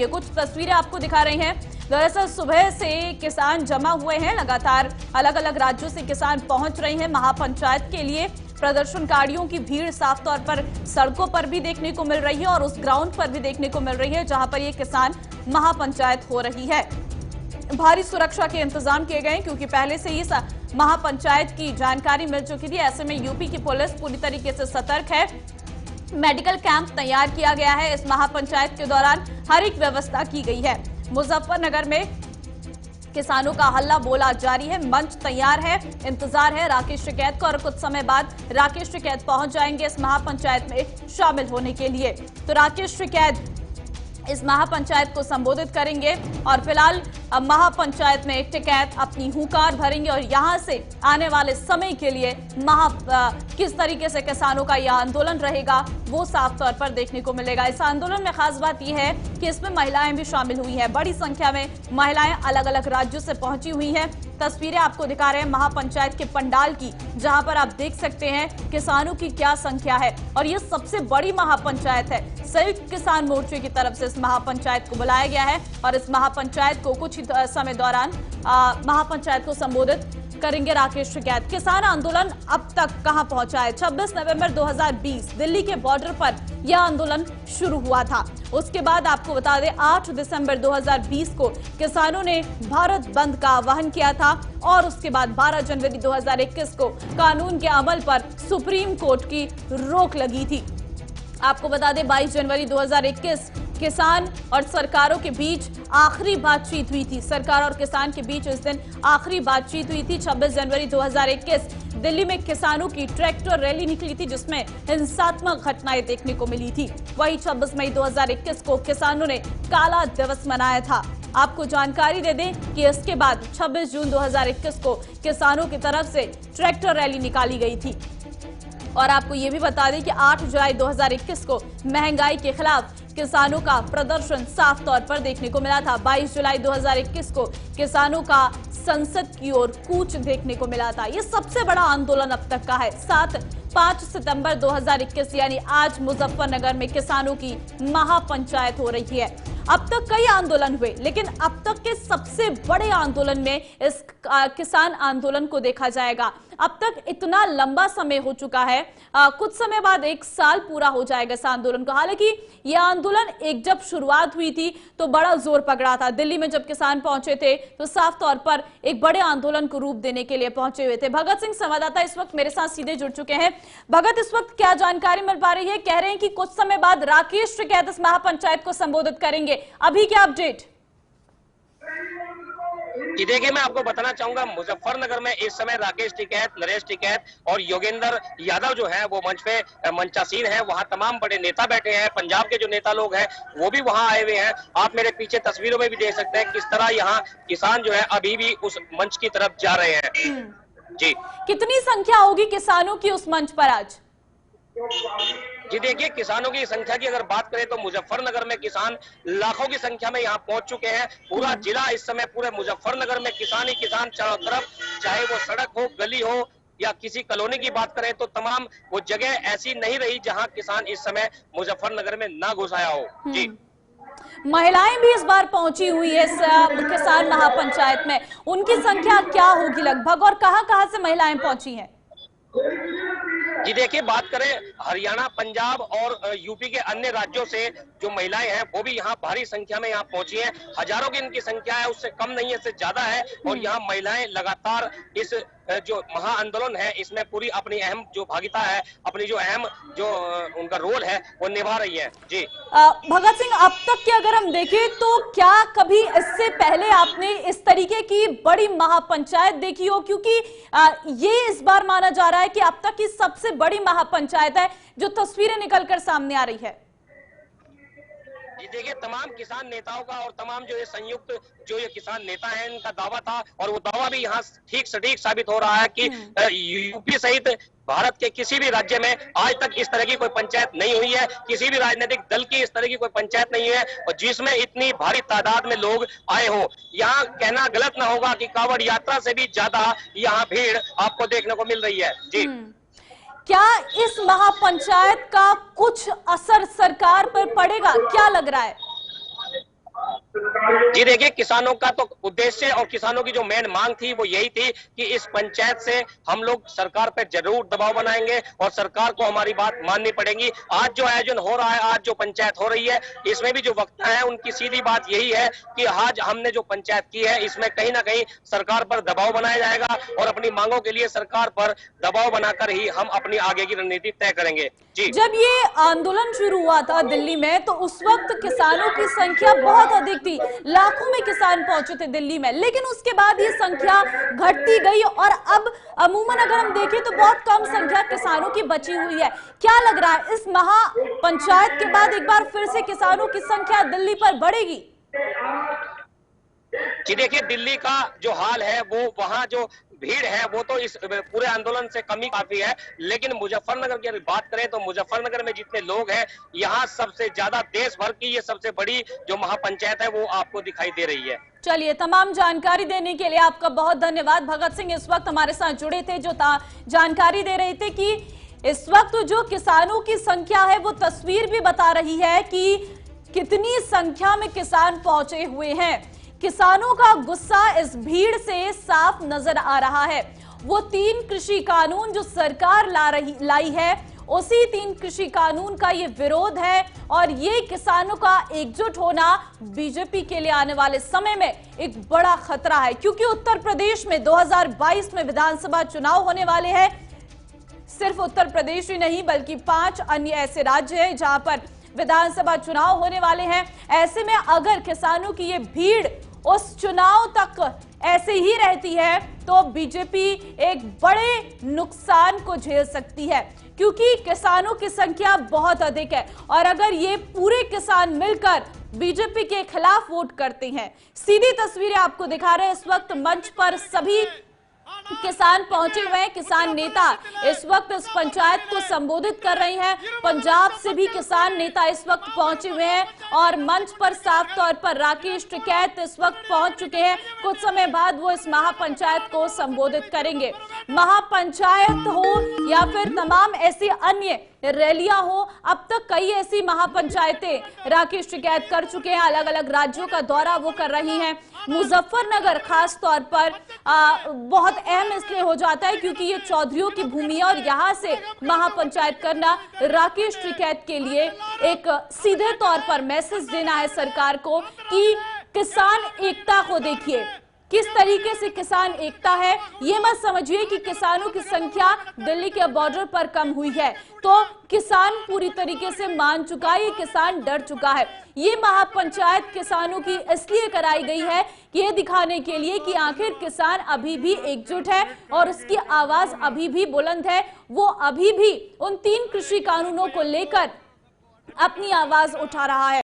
ये कुछ तस्वीरें आपको दिखा रही हैं। दरअसल सुबह से किसान जमा हुए हैं, लगातार अलग अलग राज्यों से किसान पहुंच रहे हैं महापंचायत के लिए। प्रदर्शनकारियों की भीड़ साफ तौर पर सड़कों पर भी देखने को मिल रही है और उस ग्राउंड पर भी देखने को मिल रही है जहां पर ये किसान महापंचायत हो रही है। भारी सुरक्षा के इंतजाम किए गए क्योंकि पहले से ही महापंचायत की जानकारी मिल चुकी थी। ऐसे में यूपी की पुलिस पूरी तरीके से सतर्क है। मेडिकल कैंप तैयार किया गया है। इस महापंचायत के दौरान हर एक व्यवस्था की गई है। मुजफ्फरनगर में किसानों का हल्ला बोला जारी है, मंच तैयार है, इंतजार है राकेश टिकैत को और कुछ समय बाद राकेश टिकैत पहुंच जाएंगे इस महापंचायत में शामिल होने के लिए। तो राकेश टिकैत इस महापंचायत को संबोधित करेंगे और फिलहाल महापंचायत में टिकैत अपनी हुंकार भरेंगे और यहां से आने वाले समय के लिए किस तरीके से किसानों का यह आंदोलन रहेगा वो साफ तौर पर देखने को मिलेगा। इस आंदोलन में खास बात यह है कि इसमें महिलाएं भी शामिल हुई हैं। बड़ी संख्या में महिलाएं अलग अलग राज्यों से पहुंची हुई हैं। तस्वीरें आपको दिखा रहे हैं महापंचायत के पंडाल की, जहां पर आप देख सकते हैं किसानों की क्या संख्या है और ये सबसे बड़ी महापंचायत है। संयुक्त किसान मोर्चे की तरफ से इस महापंचायत को बुलाया गया है और इस महापंचायत को कुछ ही समय दौरान महापंचायत को संबोधित करेंगे राकेश टिकैत। किसान आंदोलन अब तक कहां पहुंचा है? 26 नवंबर 2020 दिल्ली के बॉर्डर पर यह आंदोलन शुरू हुआ था। उसके बाद आपको बता दें 8 दिसंबर 2020 को किसानों ने भारत बंद का आह्वान किया था और उसके बाद 12 जनवरी 2021 को कानून के अमल पर सुप्रीम कोर्ट की रोक लगी थी। आपको बता दें 22 जनवरी 2021 किसान और सरकारों के बीच आखिरी बातचीत हुई थी। सरकार और किसान के बीच इस दिन आखिरी बातचीत हुई थी। 26 जनवरी 2021 दिल्ली में किसानों की ट्रैक्टर रैली निकली थी जिसमें हिंसात्मक घटनाएं देखने को मिली थी। वहीं 26 मई 2021 को किसानों ने काला दिवस मनाया था। आपको जानकारी दे दें कि इसके बाद 26 जून 2021 को किसानों की तरफ से ट्रैक्टर रैली निकाली गई थी। और आपको ये भी बता दें कि 8 जुलाई 2021 को महंगाई के खिलाफ किसानों का प्रदर्शन साफ तौर पर देखने को मिला था। 22 जुलाई 2021 को किसानों का संसद की ओर कूच देखने को मिला था। ये सबसे बड़ा आंदोलन अब तक का है। 5 सितंबर 2021 यानी आज मुजफ्फरनगर में किसानों की महापंचायत हो रही है। अब तक कई आंदोलन हुए लेकिन अब तक के सबसे बड़े आंदोलन में इस किसान आंदोलन को देखा जाएगा। अब तक इतना लंबा समय हो चुका है, कुछ समय बाद 1 साल पूरा हो जाएगा इस आंदोलन को। हालांकि यह आंदोलन जब शुरुआत हुई थी तो बड़ा जोर पकड़ा था। दिल्ली में जब किसान पहुंचे थे तो साफ तौर पर एक बड़े आंदोलन को रूप देने के लिए पहुंचे हुए थे। भगत सिंह संवाददाता इस वक्त मेरे साथ सीधे जुड़ चुके हैं। भगत, इस वक्त क्या जानकारी मिल पा रही है? कह रहे हैं कि कुछ समय बाद राकेश टिकैत इस महापंचायत को संबोधित करेंगे, अभी क्या अपडेट? जी देखिए, मैं आपको बताना चाहूंगा मुजफ्फरनगर में इस समय राकेश टिकैत, नरेश टिकैत और योगेंद्र यादव जो है वो मंच पे मंचासीन है। वहां तमाम बड़े नेता बैठे हैं। पंजाब के जो नेता लोग हैं वो भी वहां आए हुए हैं। आप मेरे पीछे तस्वीरों में भी देख सकते हैं किस तरह यहाँ किसान जो है अभी भी उस मंच की तरफ जा रहे हैं। जी, कितनी संख्या होगी किसानों की उस मंच पर आज? जी देखिए, किसानों की संख्या की अगर बात करें तो मुजफ्फरनगर में किसान लाखों की संख्या में यहाँ पहुंच चुके हैं। पूरा जिला इस समय पूरे मुजफ्फरनगर में किसान ही किसान चारों तरफ, चाहे वो सड़क हो, गली हो या किसी कॉलोनी की बात करें तो तमाम वो जगह ऐसी नहीं रही जहां किसान इस समय मुजफ्फरनगर में ना घुस आया हो। जी, महिलाएं भी इस बार पहुंची हुई है इस किसान महापंचायत में, उनकी संख्या क्या होगी लगभग और कहां-कहां से महिलाएं पहुंची हैं? जी देखिए, बात करें हरियाणा, पंजाब और यूपी के अन्य राज्यों से जो महिलाएं हैं वो भी यहाँ भारी संख्या में यहाँ पहुंची हैं। हजारों की इनकी संख्या है, उससे कम नहीं है, इससे ज्यादा है। और यहाँ महिलाएं लगातार इस जो महा आंदोलन है इसमें पूरी अपनी अहम जो भागीदारी है, अपनी जो अहम जो उनका रोल है वो निभा रही है। जी भगत सिंह, अब तक की अगर हम देखें तो क्या कभी इससे पहले आपने इस तरीके की बड़ी महापंचायत देखी हो? क्योंकि ये इस बार माना जा रहा है कि अब तक की सबसे बड़ी महापंचायत है जो तस्वीरें निकलकर सामने आ रही है। जी देखिए, तमाम किसान नेताओं का और तमाम जो ये संयुक्त जो ये किसान नेता हैं इनका दावा था और वो दावा भी यहाँ ठीक सटीक साबित हो रहा है कि यूपी सहित भारत के किसी भी राज्य में आज तक इस तरह की कोई पंचायत नहीं हुई है। किसी भी राजनीतिक दल की इस तरह की कोई पंचायत नहीं है और जिसमें इतनी भारी तादाद में लोग आए हो। यहाँ कहना गलत ना होगा कि कांवड़ यात्रा से भी ज्यादा यहाँ भीड़ आपको देखने को मिल रही है। जी, क्या इस महापंचायत का कुछ असर सरकार पर पड़ेगा? क्या लग रहा है? जी देखिए, किसानों का तो उद्देश्य और किसानों की जो मेन मांग थी वो यही थी कि इस पंचायत से हम लोग सरकार पर जरूर दबाव बनाएंगे और सरकार को हमारी बात माननी पड़ेगी। आज जो आयोजन हो रहा है, आज जो पंचायत हो रही है, इसमें भी जो वक्ता है उनकी सीधी बात यही है कि आज हमने जो पंचायत की है इसमें कहीं ना कहीं सरकार पर दबाव बनाया जाएगा और अपनी मांगों के लिए सरकार पर दबाव बनाकर ही हम अपनी आगे की रणनीति तय करेंगे। जी, जब ये आंदोलन शुरू हुआ था दिल्ली में तो उस वक्त किसानों की संख्या बहुत अधिक थी, लाखों में किसान पहुंचे थे दिल्ली में, लेकिन उसके बाद ये संख्या घटती गई और अब अमूमन अगर हम देखें तो बहुत कम संख्या किसानों की बची हुई है। क्या लग रहा है इस महापंचायत के बाद एक बार फिर से किसानों की संख्या दिल्ली पर बढ़ेगी? जी देखिए, दिल्ली का जो हाल है वो वहाँ जो भीड़ है वो तो इस पूरे आंदोलन से कमी काफी है, लेकिन मुजफ्फरनगर की अगर बात करें तो मुजफ्फरनगर में जितने लोग हैं यहाँ सबसे ज्यादा देश भर की ये सबसे बड़ी जो महापंचायत है वो आपको दिखाई दे रही है। चलिए, तमाम जानकारी देने के लिए आपका बहुत धन्यवाद। भगत सिंह इस वक्त हमारे साथ जुड़े थे, जो जानकारी दे रहे थे कि इस वक्त जो किसानों की संख्या है वो तस्वीर भी बता रही है कि कितनी संख्या में किसान पहुंचे हुए हैं। किसानों का गुस्सा इस भीड़ से साफ नजर आ रहा है। वो 3 कृषि कानून जो सरकार लाई है, उसी 3 कृषि कानून का ये विरोध है और ये किसानों का एकजुट होना बीजेपी के लिए आने वाले समय में एक बड़ा खतरा है, क्योंकि उत्तर प्रदेश में 2022 में विधानसभा चुनाव होने वाले हैं। सिर्फ उत्तर प्रदेश ही नहीं बल्कि 5 अन्य ऐसे राज्य हैं जहां पर विधानसभा चुनाव होने वाले हैं। ऐसे में अगर किसानों की ये भीड़ उस चुनाव तक ऐसे ही रहती है तो बीजेपी एक बड़े नुकसान को झेल सकती है, क्योंकि किसानों की संख्या बहुत अधिक है और अगर ये पूरे किसान मिलकर बीजेपी के खिलाफ वोट करते हैं। सीधी तस्वीरें आपको दिखा रहे हैं, इस वक्त मंच पर सभी किसान पहुंचे हुए हैं। किसान नेता इस वक्त इस पंचायत को संबोधित कर रहे हैं। पंजाब से भी किसान नेता इस वक्त पहुंचे हुए हैं और मंच पर साफ तौर पर राकेश टिकैत इस वक्त पहुंच चुके हैं। कुछ समय बाद वो इस महापंचायत को संबोधित करेंगे। महापंचायत हो या फिर तमाम ऐसी अन्य रैलियां हो, अब तक कई ऐसी महापंचायतें राकेश टिकैत कर चुके हैं। अलग अलग राज्यों का दौरा वो कर रही हैं। मुजफ्फरनगर खास तौर पर बहुत अहम इसलिए हो जाता है क्योंकि ये चौधरियों की भूमि है और यहाँ से महापंचायत करना राकेश टिकैत के लिए एक सीधे तौर पर मैसेज देना है सरकार को कि किसान एकता को देखिए, किस तरीके से किसान एकता है। ये मत समझिए कि किसानों की संख्या दिल्ली के बॉर्डर पर कम हुई है तो किसान पूरी तरीके से मान चुका है, ये किसान डर चुका है। ये महापंचायत किसानों की इसलिए कराई गई है कि ये दिखाने के लिए कि आखिर किसान अभी भी एकजुट है और उसकी आवाज अभी भी बुलंद है। वो अभी भी उन 3 कृषि कानूनों को लेकर अपनी आवाज उठा रहा है।